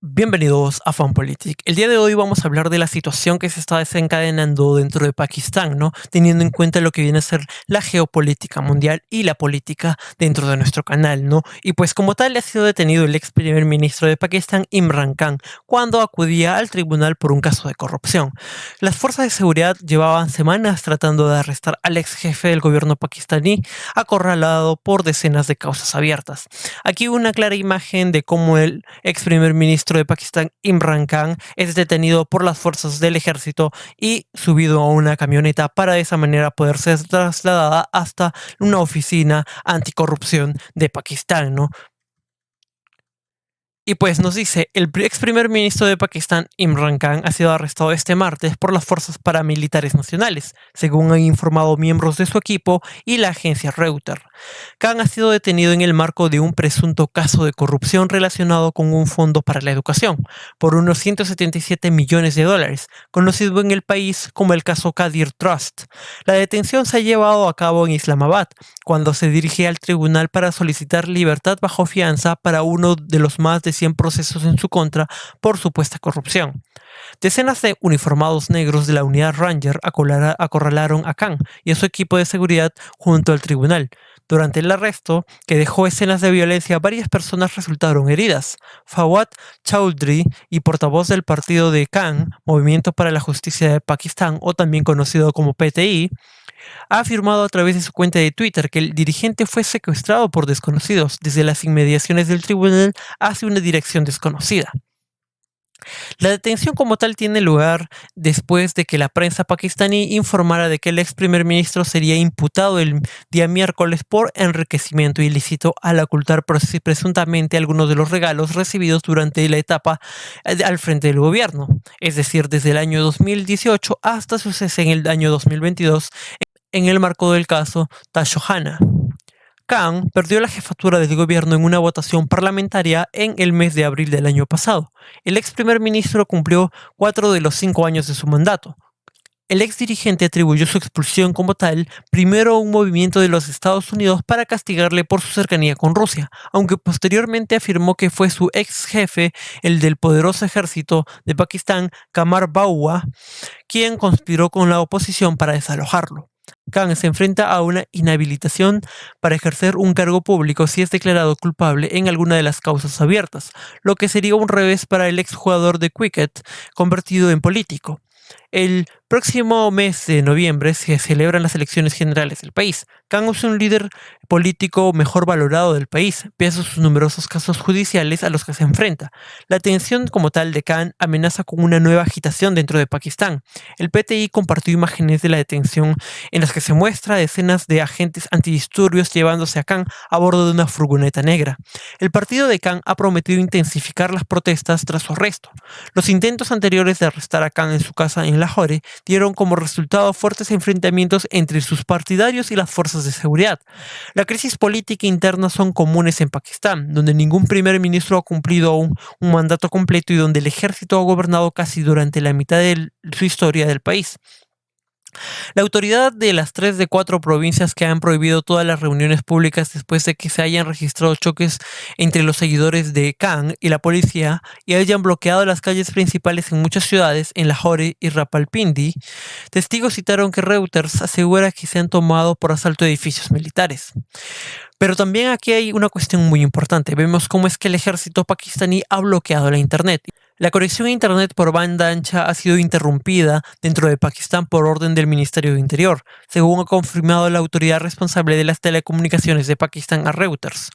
Bienvenidos a FanPolitic. El día de hoy vamos a hablar de la situación que se está desencadenando dentro de Pakistán, ¿no? Teniendo en cuenta lo que viene a ser la geopolítica mundial y la política dentro de nuestro canal, ¿no? Y pues como tal ha sido detenido el ex primer ministro de Pakistán, Imran Khan, cuando acudía al tribunal por un caso de corrupción. Las fuerzas de seguridad llevaban semanas tratando de arrestar al ex jefe del gobierno pakistaní, acorralado por decenas de causas abiertas. Aquí una clara imagen de cómo el ex primer ministro de Pakistán, Imran Khan, es detenido por las fuerzas del ejército y subido a una camioneta para de esa manera poder ser trasladada hasta una oficina anticorrupción de Pakistán, ¿no? Y pues nos dice, el ex primer ministro de Pakistán, Imran Khan, ha sido arrestado este martes por las fuerzas paramilitares nacionales, según han informado miembros de su equipo y la agencia Reuters. Khan ha sido detenido en el marco de un presunto caso de corrupción relacionado con un fondo para la educación, por unos 177 millones de dólares, conocido en el país como el caso Qadir Trust. La detención se ha llevado a cabo en Islamabad, cuando se dirige al tribunal para solicitar libertad bajo fianza para uno de los más de 100 procesos en su contra por supuesta corrupción. Decenas de uniformados negros de la unidad Ranger acorralaron a Khan y a su equipo de seguridad junto al tribunal. Durante el arresto, que dejó escenas de violencia, varias personas resultaron heridas. Fawad Chaudhry, y portavoz del partido de Khan, Movimiento para la Justicia de Pakistán, o también conocido como PTI, ha afirmado a través de su cuenta de Twitter que el dirigente fue secuestrado por desconocidos desde las inmediaciones del tribunal hacia una dirección desconocida. La detención como tal tiene lugar después de que la prensa pakistaní informara de que el ex primer ministro sería imputado el día miércoles por enriquecimiento ilícito al ocultar presuntamente algunos de los regalos recibidos durante la etapa al frente del gobierno, es decir, desde el año 2018 hasta su cese en el año 2022 en el marco del caso Tashohana. Khan perdió la jefatura del gobierno en una votación parlamentaria en el mes de abril del año pasado. El ex primer ministro cumplió 4 de los 5 años de su mandato. El ex dirigente atribuyó su expulsión como tal primero a un movimiento de los Estados Unidos para castigarle por su cercanía con Rusia, aunque posteriormente afirmó que fue su ex jefe, el del poderoso ejército de Pakistán, Qamar Bawa, quien conspiró con la oposición para desalojarlo. Khan se enfrenta a una inhabilitación para ejercer un cargo público si es declarado culpable en alguna de las causas abiertas, lo que sería un revés para el exjugador de cricket convertido en político. El próximo mes de noviembre se celebran las elecciones generales del país. Khan es un líder político mejor valorado del país, pese a sus numerosos casos judiciales a los que se enfrenta. La tensión como tal de Khan amenaza con una nueva agitación dentro de Pakistán. El PTI compartió imágenes de la detención en las que se muestra a decenas de agentes antidisturbios llevándose a Khan a bordo de una furgoneta negra. El partido de Khan ha prometido intensificar las protestas tras su arresto. Los intentos anteriores de arrestar a Khan en su casa en Lahore dieron como resultado fuertes enfrentamientos entre sus partidarios y las fuerzas de seguridad. La crisis política interna son comunes en Pakistán, donde ningún primer ministro ha cumplido aún un mandato completo y donde el ejército ha gobernado casi durante la mitad de su historia del país. La autoridad de las 3 de 4 provincias que han prohibido todas las reuniones públicas después de que se hayan registrado choques entre los seguidores de Khan y la policía y hayan bloqueado las calles principales en muchas ciudades, en Lahore y Rawalpindi, testigos citaron que Reuters asegura que se han tomado por asalto edificios militares. Pero también aquí hay una cuestión muy importante. Vemos cómo es que el ejército pakistaní ha bloqueado la Internet. La conexión a Internet por banda ancha ha sido interrumpida dentro de Pakistán por orden del Ministerio de Interior, según ha confirmado la autoridad responsable de las telecomunicaciones de Pakistán a Reuters.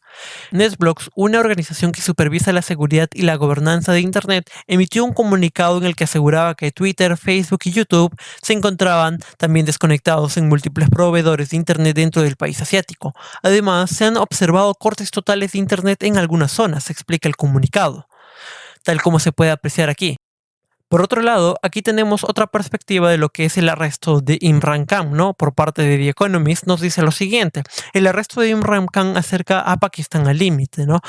NetBlocks, una organización que supervisa la seguridad y la gobernanza de Internet, emitió un comunicado en el que aseguraba que Twitter, Facebook y YouTube se encontraban también desconectados en múltiples proveedores de Internet dentro del país asiático. Además, se han observado cortes totales de Internet en algunas zonas, explica el comunicado, tal como se puede apreciar aquí. Por otro lado, aquí tenemos otra perspectiva de lo que es el arresto de Imran Khan, ¿no? Por parte de The Economist nos dice lo siguiente: el arresto de Imran Khan acerca a Pakistán al límite, ¿no?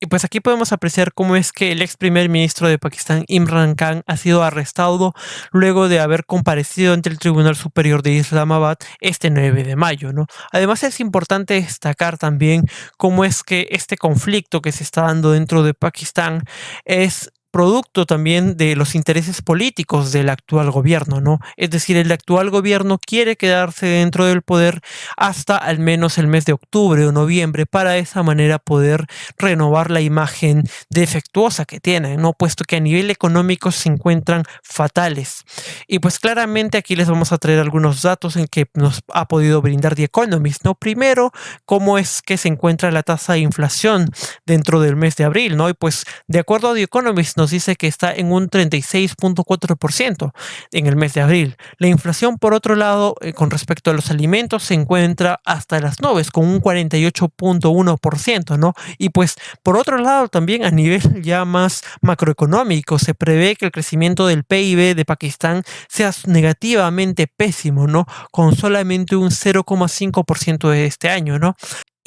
Y pues aquí podemos apreciar cómo es que el ex primer ministro de Pakistán, Imran Khan, ha sido arrestado luego de haber comparecido ante el Tribunal Superior de Islamabad este 9 de mayo, ¿no? Además es importante destacar también cómo es que este conflicto que se está dando dentro de Pakistán es producto también de los intereses políticos del actual gobierno, ¿no? Es decir, el actual gobierno quiere quedarse dentro del poder hasta al menos el mes de octubre o noviembre para de esa manera poder renovar la imagen defectuosa que tienen, ¿no? Puesto que a nivel económico se encuentran fatales. Y pues claramente aquí les vamos a traer algunos datos en que nos ha podido brindar The Economist, ¿no? Primero, cómo es que se encuentra la tasa de inflación dentro del mes de abril, ¿no? Y pues de acuerdo a The Economist nos dice que está en un 36.4% en el mes de abril. La inflación, por otro lado, con respecto a los alimentos, se encuentra hasta las nubes, con un 48.1%, ¿no? Y pues, por otro lado, también a nivel ya más macroeconómico, se prevé que el crecimiento del PIB de Pakistán sea negativamente pésimo, ¿no? Con solamente un 0,5% de este año, ¿no?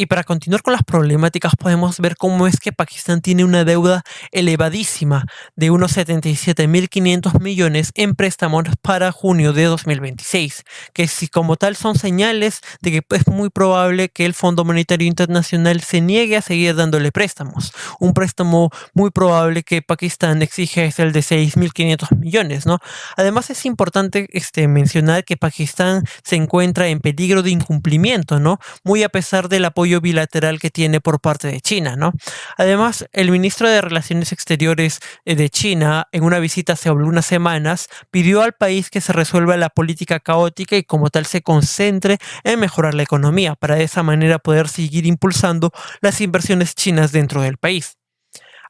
Y para continuar con las problemáticas, podemos ver cómo es que Pakistán tiene una deuda elevadísima de unos 77.500 millones en préstamos para junio de 2026, que si como tal son señales de que es muy probable que el Fondo Monetario Internacional se niegue a seguir dándole préstamos. Un préstamo muy probable que Pakistán exige es el de 6.500 millones, ¿no? Además es importante mencionar que Pakistán se encuentra en peligro de incumplimiento, ¿no? Muy a pesar del apoyo bilateral que tiene por parte de China, ¿no? Además, el ministro de Relaciones Exteriores de China, en una visita hace algunas semanas, pidió al país que se resuelva la política caótica y como tal se concentre en mejorar la economía, para de esa manera poder seguir impulsando las inversiones chinas dentro del país.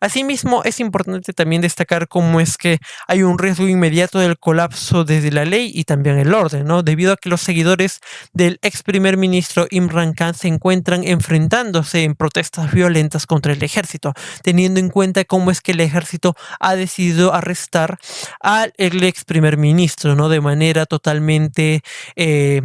Asimismo, es importante también destacar cómo es que hay un riesgo inmediato del colapso desde la ley y también el orden, ¿no? Debido a que los seguidores del ex primer ministro Imran Khan se encuentran enfrentándose en protestas violentas contra el ejército, teniendo en cuenta cómo es que el ejército ha decidido arrestar al ex primer ministro, ¿no? De manera totalmente eh,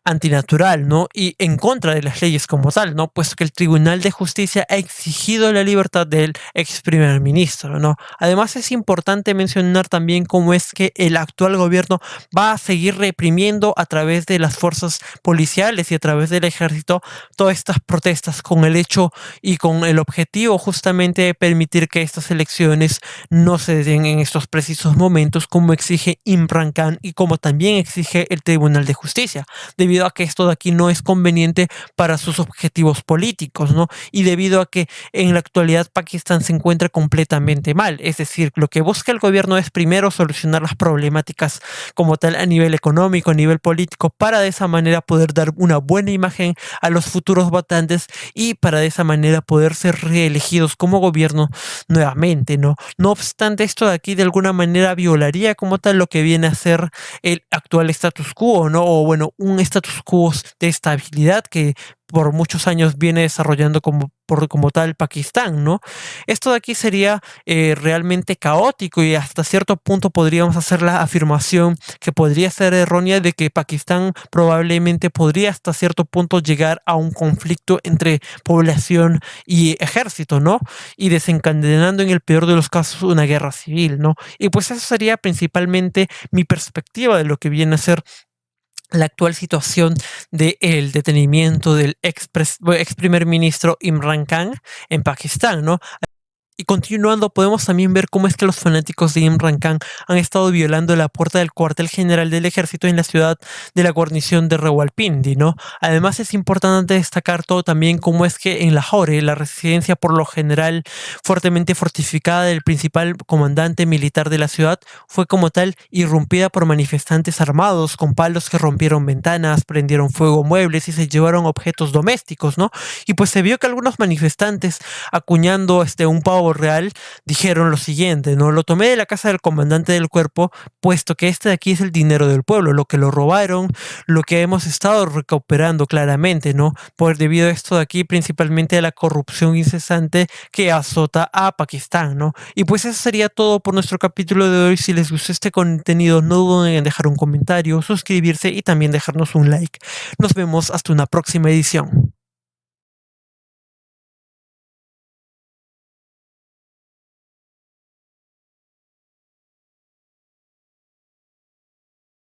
antinatural, ¿no? Y en contra de las leyes como tal, ¿no? Puesto que el Tribunal de Justicia ha exigido la libertad del ex primer ministro, ¿no? Además es importante mencionar también cómo es que el actual gobierno va a seguir reprimiendo a través de las fuerzas policiales y a través del ejército todas estas protestas con el hecho y con el objetivo justamente de permitir que estas elecciones no se den en estos precisos momentos como exige Imran Khan y como también exige el Tribunal de Justicia, debido a que esto de aquí no es conveniente para sus objetivos políticos, ¿no? Y debido a que en la actualidad Pakistán se encuentra completamente mal, es decir, lo que busca el gobierno es primero solucionar las problemáticas como tal a nivel económico, a nivel político, para de esa manera poder dar una buena imagen a los futuros votantes y para de esa manera poder ser reelegidos como gobierno nuevamente, ¿no? No obstante, esto de aquí de alguna manera violaría como tal lo que viene a ser el actual status quo, ¿no? O bueno, un status quo de estabilidad que por muchos años viene desarrollando como tal Pakistán, ¿no? Esto de aquí sería realmente caótico y hasta cierto punto podríamos hacer la afirmación que podría ser errónea de que Pakistán probablemente podría hasta cierto punto llegar a un conflicto entre población y ejército, ¿no? Y desencadenando en el peor de los casos una guerra civil, ¿no? Y pues eso sería principalmente mi perspectiva de lo que viene a ser la actual situación del detenimiento del ex primer ministro Imran Khan en Pakistán, ¿no? Y continuando, podemos también ver cómo es que los fanáticos de Imran Khan han estado violando la puerta del cuartel general del ejército en la ciudad de la guarnición de Rawalpindi, ¿no? Además es importante destacar todo también cómo es que en Lahore, la residencia por lo general fuertemente fortificada del principal comandante militar de la ciudad, fue como tal irrumpida por manifestantes armados con palos que rompieron ventanas, prendieron fuego muebles y se llevaron objetos domésticos, ¿no? Y pues se vio que algunos manifestantes acuñando un pavo real, dijeron lo siguiente, ¿no? Lo tomé de la casa del comandante del cuerpo, puesto que este de aquí es el dinero del pueblo, lo que lo robaron, lo que hemos estado recuperando claramente, ¿no? Por debido a esto de aquí, principalmente a la corrupción incesante que azota a Pakistán, ¿no? Y pues eso sería todo por nuestro capítulo de hoy. Si les gustó este contenido, no duden en dejar un comentario, suscribirse y también dejarnos un like. Nos vemos hasta una próxima edición.